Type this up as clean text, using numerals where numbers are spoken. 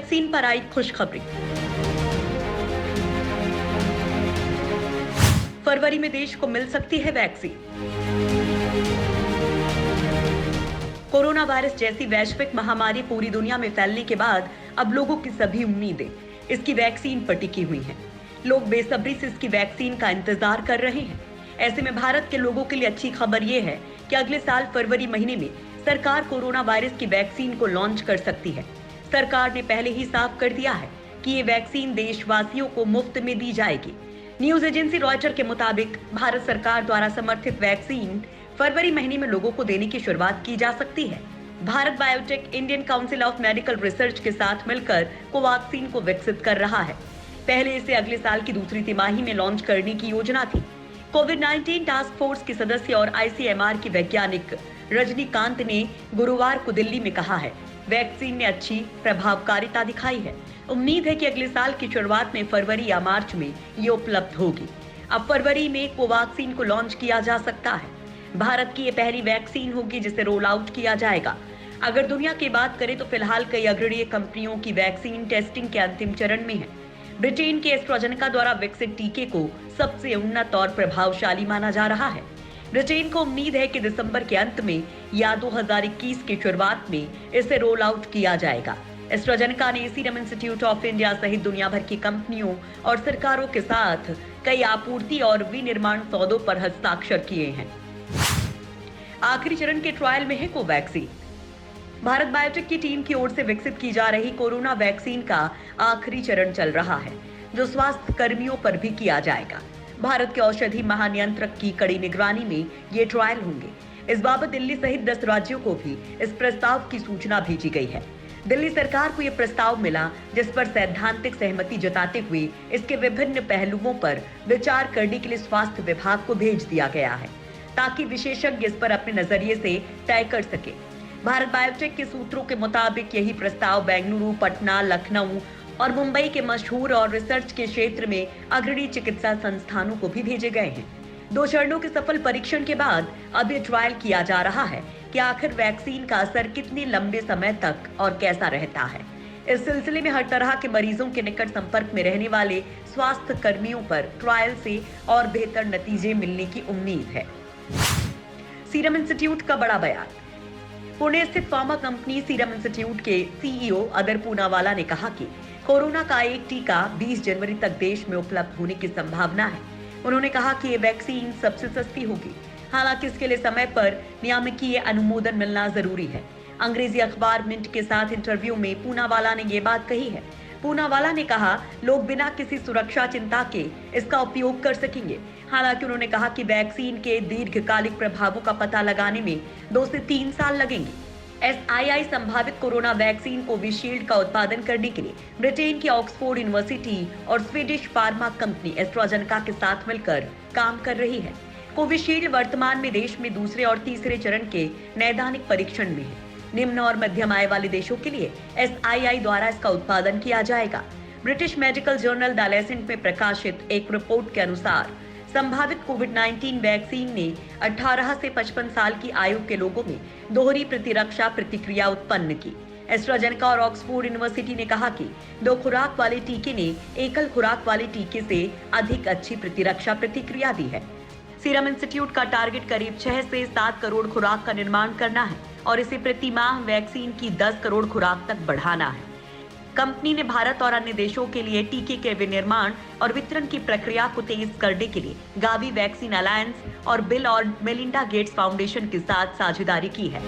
Vaccine पर आई खुशखबरी। फरवरी में देश को मिल सकती है वैक्सीन। कोरोना वायरस जैसी वैश्विक महामारी पूरी दुनिया में फैलने के बाद अब लोगों की सभी उम्मीदें इसकी वैक्सीन पर टिकी हुई हैं। लोग बेसब्री से इसकी वैक्सीन का इंतजार कर रहे हैं। ऐसे में भारत के लोगों के लिए अच्छी खबर यह है कि अगले साल फरवरी महीने में सरकार कोरोना वायरस की वैक्सीन को लॉन्च कर सकती है। सरकार ने पहले ही साफ कर दिया है कि ये वैक्सीन देशवासियों को मुफ्त में दी जाएगी। न्यूज एजेंसी रॉयटर के मुताबिक भारत सरकार द्वारा समर्थित वैक्सीन फरवरी महीने में लोगों को देने की शुरुआत की जा सकती है। Bharat biotech Indian council of medical research के साथ मिलकर कोवैक्सीन को विकसित कर रहा है। पहले इसे अगले साल की दूसरी तिमाही में लॉन्च करने की योजना थी। कोविड-19 टास्क फोर्स के सदस्य और आईसीएमआर की वैज्ञानिक रजनीकांत ने गुरुवार को दिल्ली में कहा है, वैक्सीन ने अच्छी प्रभावकारिता दिखाई है। उम्मीद है कि अगले साल की शुरुआत में फरवरी या मार्च में ये उपलब्ध होगी। अब फरवरी में कोवैक्सीन को लॉन्च किया जा सकता है। भारत की ये पहली वैक्सीन होगी जिसे रोल आउट किया जाएगा। अगर दुनिया की बात करें तो फिलहाल कई अग्रणीय कंपनियों की वैक्सीन टेस्टिंग के अंतिम चरण में है। ब्रिटेन के एस्ट्राजेनेका द्वारा विकसित टीके को सबसे उन्नत और प्रभावशाली माना जा रहा है। ब्रिटेन को उम्मीद है कि दिसंबर के अंत में या 2021 की शुरुआत में इसे रोल आउट किया जाएगा। एस्ट्राजेनेका ने सीरम इंस्टीट्यूट ऑफ इंडिया सहित दुनिया भर की कंपनियों और सरकारों के साथ कई आपूर्ति और विनिर्माण सौदों पर हस्ताक्षर किए हैं। आखिरी चरण के ट्रायल में है कोवैक्सीन। भारत बायोटेक की टीम की ओर से विकसित की जा रही कोरोना वैक्सीन का आखिरी चरण चल रहा है, जो स्वास्थ्य कर्मियों पर भी किया जाएगा। भारत के औषधि महानियंत्रक की कड़ी निगरानी में ये ट्रायल होंगे। इस बाबत दिल्ली सहित 10 राज्यों को भी इस प्रस्ताव की सूचना भेजी गई है। दिल्ली सरकार को यह प्रस्ताव मिला, जिस पर सैद्धांतिक सहमति जताते हुए इसके विभिन्न पहलुओं पर विचार करने के लिए स्वास्थ्य विभाग को भेज दिया गया है, ताकि विशेषज्ञ इस पर अपने नजरिए से तय कर सके। भारत बायोटेक के सूत्रों के मुताबिक यही प्रस्ताव बेंगलुरु, पटना, लखनऊ और मुंबई के मशहूर और रिसर्च के क्षेत्र में अग्रणी चिकित्सा संस्थानों को भी भेजे गए हैं। 2 चरणों के सफल परीक्षण के बाद अब ये ट्रायल किया जा रहा है कि आखिर वैक्सीन का असर कितने लंबे समय तक और कैसा रहता है। इस सिलसिले में हर तरह के मरीजों के निकट संपर्क में रहने वाले स्वास्थ्य कर्मियों पर ट्रायल से और बेहतर नतीजे मिलने की उम्मीद है। सीरम इंस्टीट्यूट का बड़ा बयान। पुणे स्थित फार्मा कंपनी सीरम इंस्टीट्यूट के सीईओ अदर पूनावाला ने कहा कि कोरोना का एक टीका 20 जनवरी तक देश में उपलब्ध होने की संभावना है। उन्होंने कहा कि ये वैक्सीन सबसे सस्ती होगी, हालांकि इसके लिए समय पर नियामकीय अनुमोदन मिलना जरूरी है। अंग्रेजी अखबार मिंट के साथ इंटरव्यू में पूनावाला ने ये बात कही है। पूनावाला ने कहा, लोग बिना किसी सुरक्षा चिंता के इसका उपयोग कर सकेंगे। हालांकि उन्होंने कहा कि वैक्सीन के दीर्घकालिक प्रभावों का पता लगाने में 2 से 3 साल लगेंगे। एसआईआई संभावित कोरोना वैक्सीन कोविशील्ड का उत्पादन करने के लिए ब्रिटेन की ऑक्सफोर्ड यूनिवर्सिटी और स्वीडिश फार्मा कंपनी एस्ट्राजेनेका के साथ मिलकर काम कर रही है। कोविशील्ड वर्तमान में देश में दूसरे और तीसरे चरण के नैदानिक परीक्षण में है। निम्न और मध्यम आय वाले देशों के लिए एसआईआई द्वारा इसका उत्पादन किया जाएगा। British medical journal the Lancet में प्रकाशित एक रिपोर्ट के अनुसार संभावित कोविड-19 वैक्सीन ने 18 से 55 साल की आयु के लोगों में दोहरी प्रतिरक्षा प्रतिक्रिया उत्पन्न की। एस्ट्राजेनेका और ऑक्सफोर्ड यूनिवर्सिटी ने कहा कि 2 खुराक वाले टीके ने एकल खुराक वाले टीके से अधिक अच्छी प्रतिरक्षा प्रतिक्रिया दी है। सीरम इंस्टीट्यूट का टारगेट करीब 6 से 7 करोड़ खुराक का निर्माण करना है और इसे प्रति माह वैक्सीन की 10 करोड़ खुराक तक बढ़ाना है। कंपनी ने भारत और अन्य देशों के लिए टीके के विनिर्माण और वितरण की प्रक्रिया को तेज करने के लिए गावी वैक्सीन अलायंस और बिल और मेलिंडा गेट्स फाउंडेशन के साथ साझेदारी की है।